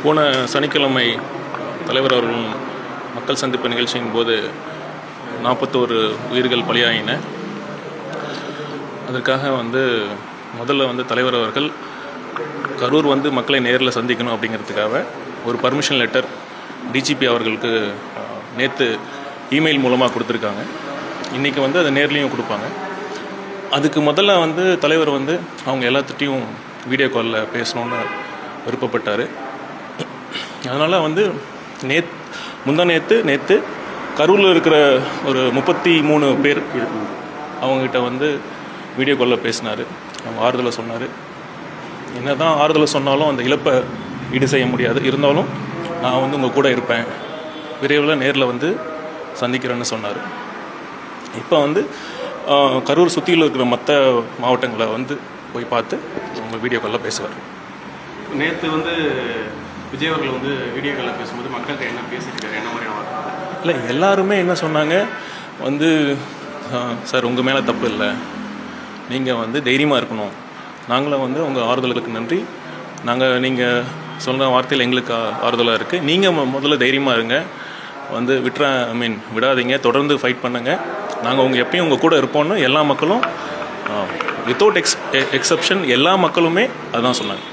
போன சனிக்கிழமை தலைவர் அவர்கள் மக்கள் சந்திப்பு நிகழ்ச்சியின் போது 41 உயிர்கள் பலியாயின. அதற்காக முதல்ல தலைவர் அவர்கள் கரூர் மக்களை நேரில் சந்திக்கணும் அப்படிங்கிறதுக்காக ஒரு பர்மிஷன் லெட்டர் டிஜிபி அவர்களுக்கு நேற்று இமெயில் மூலமாக கொடுத்துருக்காங்க. இன்றைக்கி அதை நேர்லேயும் கொடுப்பாங்க. அதுக்கு முதல்ல தலைவர் அவங்க எல்லாத்துட்டையும் வீடியோ காலில் பேசணுன்னு விருப்பப்பட்டார். அதனால் நேற்று கரூரில் இருக்கிற ஒரு 33 பேர் அவங்ககிட்ட வீடியோ காலில் பேசினார். அவங்க ஆறுதலை சொன்னார். என்ன தான் ஆறுதலை சொன்னாலும் அந்த இழப்பை ஈடு செய்ய முடியாது. இருந்தாலும் நான் உங்கள் கூட இருப்பேன், விரைவில் நேரில் சந்திக்கிறேன்னு சொன்னார். இப்போ கரூர் சுற்றியில் இருக்கிற மற்ற மாவட்டங்களை போய் பார்த்து அவங்க வீடியோ காலில் பேசுவார். நேற்று விஜய் அவர்கள் வீடியோ காலில் பேசும்போது மக்கள்கிட்ட என்ன பேசியிருக்காரு, என்ன மாதிரியான இல்லை, எல்லாருமே என்ன சொன்னாங்க, சார் உங்கள் மேலே தப்பு இல்லை, நீங்கள் தைரியமாக இருக்கணும், நாங்களும் உங்கள் ஆறுதலுக்கு நன்றி, நீங்கள் சொன்ன வார்த்தையில் எங்களுக்கு ஆறுதலாக இருக்குது, நீங்கள் முதல்ல தைரியமாக இருங்க, விடாதீங்க, தொடர்ந்து ஃபைட் பண்ணுங்கள், நாங்கள் எப்பயும் உங்கள் கூட இருப்போம்னு எல்லா மக்களும் வித்தவுட் எக்ஸப்ஷன் எல்லா மக்களுமே அதுதான் சொன்னாங்க.